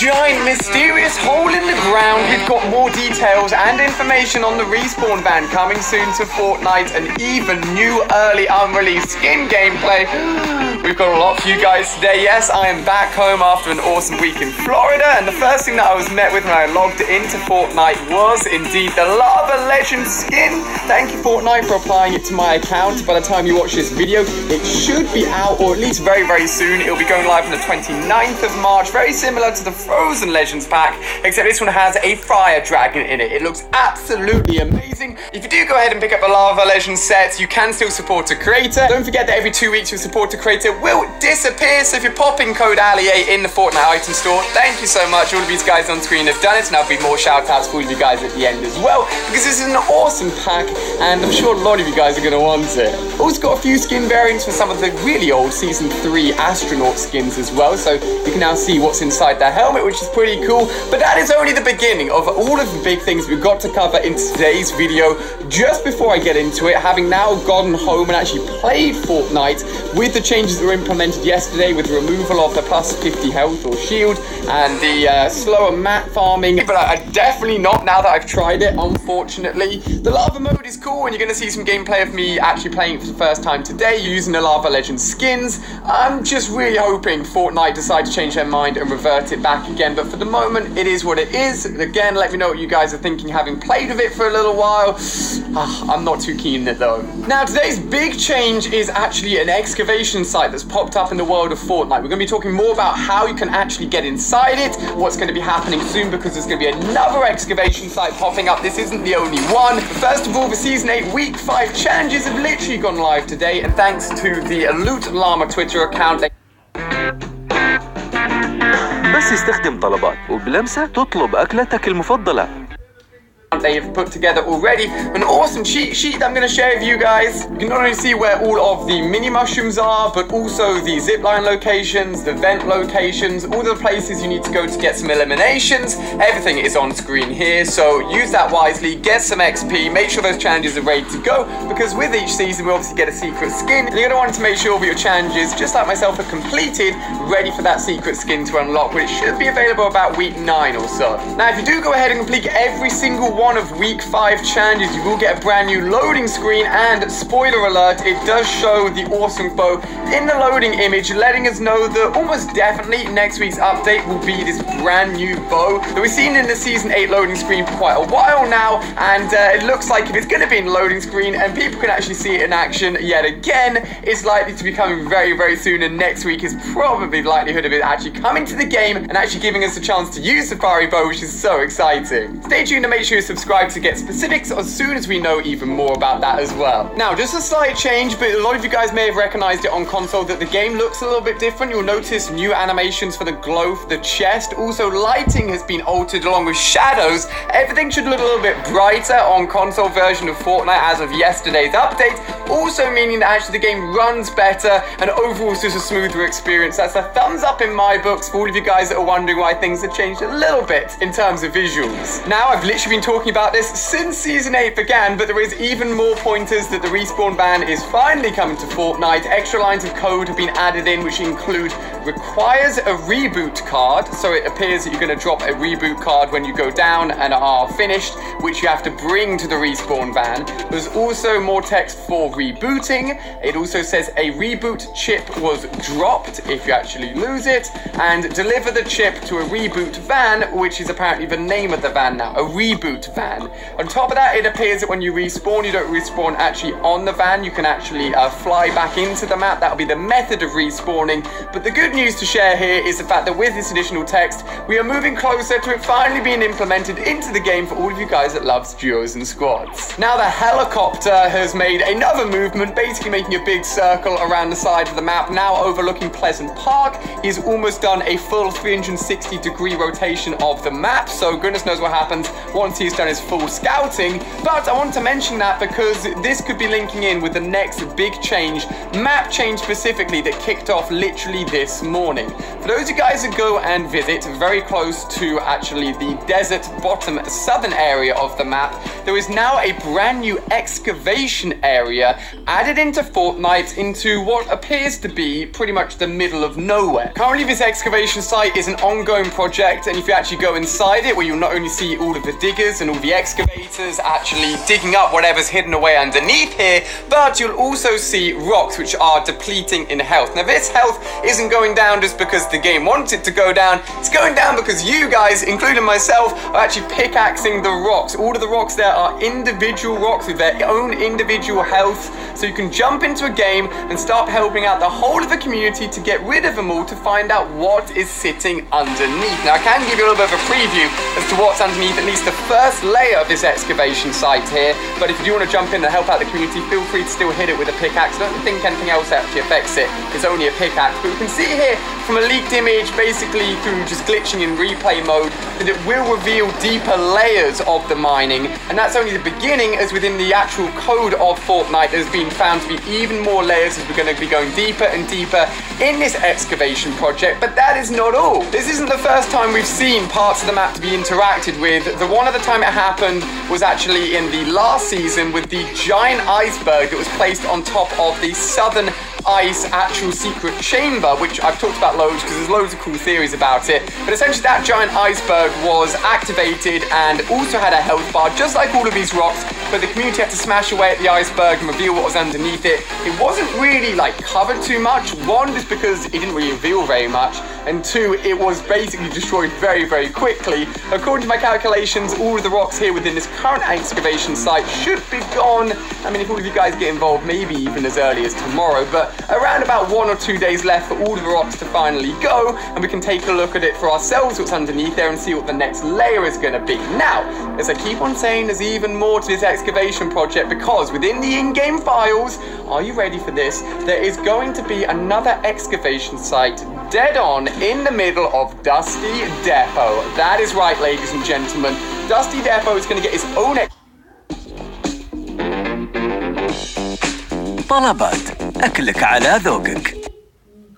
giant mysterious hole in the ground. We've got more details and information on the Respawn van coming soon to Fortnite, and even new early unreleased skin gameplay. We've got a lot for you guys today. Yes, I am back home after an awesome week in Florida, and the first thing that I was met with when I logged into Fortnite was indeed the Lava Legend skin. Thank you, Fortnite, for applying it to my account. By the time you watch this video, it should be out, or at least very, very soon. It'll be going live on the 29th of March, very similar to the Frozen Legends pack, except this one has a fire dragon in it. It looks absolutely amazing. If you do go ahead and pick up the Lava Legends set, you can still support a creator. Don't forget that every 2 weeks you support a creator will disappear, so if you're popping code ALI8 in the Fortnite item store, thank you so much. All of these guys on screen have done it, and there'll be more shout outs for all of you guys at the end as well, because this is an awesome pack, and I'm sure a lot of you guys are going to want it. Also got a few skin variants for some of the really old Season 3 astronaut skins as well, so you can now see what's inside their helmet, which is pretty cool. But that is only the beginning of all of the big things we've got to cover in today's video. Just before I get into it, having now gotten home and actually played Fortnite with the changes that were implemented yesterday, with the removal of the plus 50 health or shield and the slower map farming, but I definitely not now that I've tried it, unfortunately. The lava mode is cool, and you're going to see some gameplay of me actually playing it for the first time today using the Lava Legends skins. I'm just really hoping Fortnite decide to change their mind and revert it back again, but for the moment it is what it is. Again, let me know what you guys are thinking having played with it for a little while. I'm not too keen on it though. Now, today's big change is actually an excavation site that's popped up in the world of Fortnite. We're going to be talking more about how you can actually get inside it, what's going to be happening soon, because there's going to be another excavation site popping up. This isn't the only one. But first of all, the Season 8 Week 5 challenges have literally gone live today, and thanks to the Loot Llama Twitter account. بس استخدم طلبات وبلمسة تطلب أكلتك المفضلة. They have put together already an awesome cheat sheet that I'm going to share with you guys. You can not only see where all of the mini mushrooms are, but also the zipline locations, the vent locations, all the places you need to go to get some eliminations. Everything is on screen here, so use that wisely, get some XP, make sure those challenges are ready to go, because with each season we obviously get a secret skin, and you're going to want to make sure that your challenges, just like myself, are completed, ready for that secret skin to unlock, which should be available about week 9 or so. Now, if you do go ahead and complete every single one of week 5 challenges, you will get a brand new loading screen, and spoiler alert, it does show the awesome bow in the loading image, letting us know that almost definitely next week's update will be this brand new bow that we've seen in the Season 8 loading screen for quite a while now, and it looks like if it's going to be in the loading screen and people can actually see it in action yet again, it's likely to be coming very, very soon, and next week is probably the likelihood of it actually coming to the game and actually giving us a chance to use Safari Bow, which is so exciting. Stay tuned to make sure you subscribe to get specifics as soon as we know even more about that as well. Now, just a slight change, but a lot of you guys may have recognized it on console, that the game looks a little bit different. You'll notice new animations for the glow for the chest. Also, lighting has been altered along with shadows. Everything should look a little bit brighter on console version of Fortnite as of yesterday's update, also meaning that actually the game runs better and overall it's just a smoother experience. That's a thumbs up in my books for all of you guys that are wondering why things have changed a little bit in terms of visuals. Now, I've literally been talking about this since Season 8 began, but there is even more pointers that the Respawn ban is finally coming to Fortnite. Extra lines of code have been added in, which include requires a reboot card, so it appears that you're going to drop a reboot card when you go down and are finished, which you have to bring to the Respawn van. There's also more text for rebooting. It also says a reboot chip was dropped if you actually lose it, and deliver the chip to a reboot van, which is apparently the name of the van now, a reboot van. On top of that, it appears that when you respawn, you don't respawn actually on the van, you can actually fly back into the map. That'll be the method of respawning. But the good news to share here is the fact that with this additional text, we are moving closer to it finally being implemented into the game for all of you guys that loves duos and squads. Now, the helicopter has made another movement, basically making a big circle around the side of the map, now overlooking Pleasant Park. He's almost done a full 360-degree rotation of the map, so goodness knows what happens once he's done his full scouting. But I want to mention that because this could be linking in with the next big change, map change specifically, that kicked off literally this this morning. For those of you guys that go and visit very close to actually the desert bottom southern area of the map, there is now a brand new excavation area added into Fortnite into what appears to be pretty much the middle of nowhere. Currently this excavation site is an ongoing project, and if you actually go inside it, where you'll not only see all of the diggers and all the excavators actually digging up whatever's hidden away underneath here, but you'll also see rocks which are depleting in health. Now this health isn't going down just because the game wants it to go down, it's going down because you guys, including myself, are actually pickaxing the rocks. All of the rocks there are individual rocks with their own individual health, so you can jump into a game and start helping out the whole of the community to get rid of them all to find out what is sitting underneath. Now I can give you a little bit of a preview as to what's underneath at least the first layer of this excavation site here, but if you do want to jump in and help out the community, feel free to still hit it with a pickaxe. I don't think anything else actually affects it, it's only a pickaxe, but we can see here from a leaked image, basically through just glitching in replay mode, that it will reveal deeper layers of the mining, and that's only the beginning, as within the actual code of Fortnite there's been found to be even more layers as we're going to be going deeper and deeper in this excavation project. But that is not all. This isn't the first time we've seen parts of the map to be interacted with. The one other time it happened was actually in the last season with the giant iceberg that was placed on top of the southern ice actual secret chamber, which I've talked about loads because there's loads of cool theories about it. But essentially that giant iceberg was activated and also had a health bar just like all of these rocks, but the community had to smash away at the iceberg and reveal what was underneath it. It wasn't really like covered too much. One, just because it didn't really reveal very much, and two, it was basically destroyed very, very quickly. According to my calculations, all of the rocks here within this current excavation site should be gone. I mean, if all of you guys get involved, maybe even as early as tomorrow, but around about 1 or 2 days left for all of the rocks to finally go, and we can take a look at it for ourselves, what's underneath there, and see what the next layer is going to be. Now, as I keep on saying, there's even more to this excavation project, because within the in-game files, are you ready for this? There is going to be another excavation site dead on in the middle of Dusty Depot. That is right, ladies and gentlemen. Dusty Depot is going to get its own طلبات أكلك على ذوقك.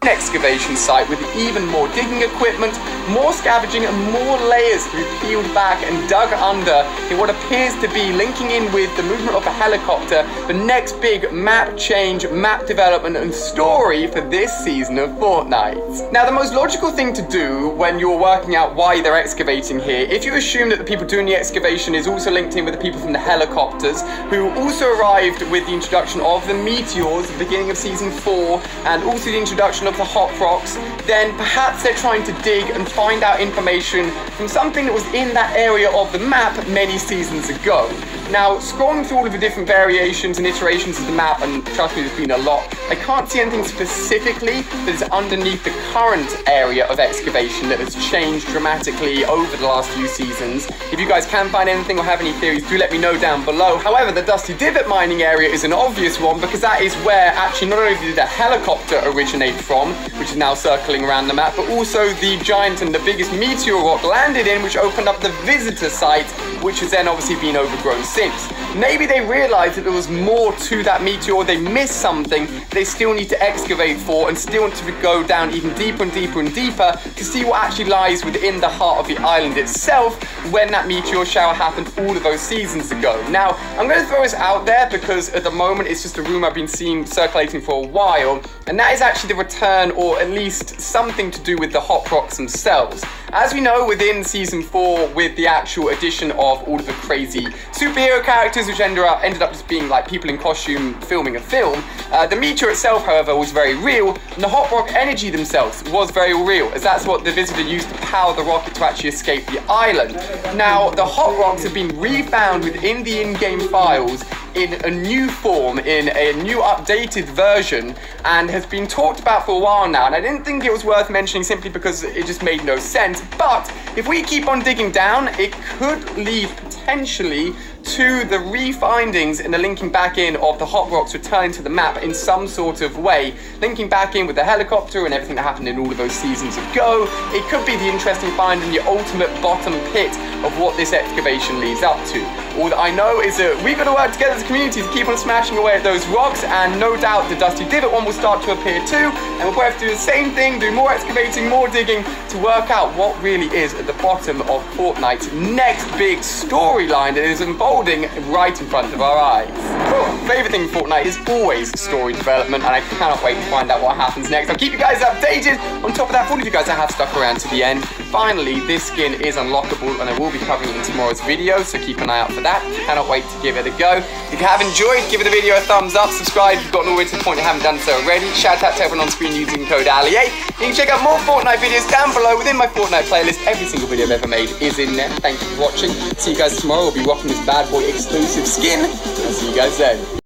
excavation site with even more digging equipment, more scavenging, and more layers to be peeled back and dug under in what appears to be linking in with the movement of a helicopter, the next big map change, map development, and story for this season of Fortnite. Now, the most logical thing to do when you're working out why they're excavating here, if you assume that the people doing the excavation is also linked in with the people from the helicopters, who also arrived with the introduction of the meteors at the beginning of season 4, and also the introduction of the hot rocks, then perhaps they're trying to dig and find out information from something that was in that area of the map many seasons ago. Now, scrolling through all of the different variations and iterations of the map, and trust me, there's been a lot, I can't see anything specifically that is underneath the current area of excavation that has changed dramatically over the last few seasons. If you guys can find anything or have any theories, do let me know down below. However, the Dusty Divot mining area is an obvious one, because that is where actually not only did the helicopter originate from, which is now circling around the map, but also the giant and the biggest meteor rock landed in, which opened up the visitor site, which has then obviously been overgrown since. Maybe they realized that there was more to that meteor, they missed something they still need to excavate for, and still want to go down even deeper and deeper and deeper to see what actually lies within the heart of the island itself when that meteor shower happened all of those seasons ago. Now, I'm going to throw this out there because at the moment it's just a rumor I've been seeing circulating for a while, and that is actually the return, or at least something to do with the hot rocks themselves. As we know, within season 4, with the actual addition of all of the crazy superhero characters, which ended up just being like people in costume filming a film, the meteor itself, however, was very real, and the hot rock energy themselves was very real, as that's what the visitor used to power the rocket to actually escape the island. Now, the hot rocks have been refound within the in-game files in a new form, in a new updated version, and has been talked about for a while now, and I didn't think it was worth mentioning simply because it just made no sense. But if we keep on digging down, it could lead potentially to the refindings and the linking back in of the Hot Rocks returning to the map in some sort of way, linking back in with the helicopter and everything that happened in all of those seasons ago. It could be the interesting find and the ultimate bottom pit of what this excavation leads up to. All that I know is that we've got to work together as a community to keep on smashing away at those rocks, and no doubt the Dusty Divot one will start to appear too, and we'll both do the same thing, do more excavating, more digging, to work out what really is at the bottom of Fortnite's next big storyline that is unfolding right in front of our eyes. Favourite thing in Fortnite is always story development, and I cannot wait to find out what happens next. I'll keep you guys updated. On top of that, for all of you guys that have stuck around to the end, finally, this skin is unlockable, and I will be covering it in tomorrow's video, so keep an eye out for that. Cannot wait to give it a go. If you have enjoyed, give the video a thumbs up, subscribe if you've gotten all the way to the point and haven't done so already. Shout out to everyone on screen using code ALI8. You can check out more Fortnite videos down below within my Fortnite playlist. Every single video I've ever made is in there. Thank you for watching. See you guys tomorrow. We'll be rocking this bad boy exclusive skin. I'll see you guys then.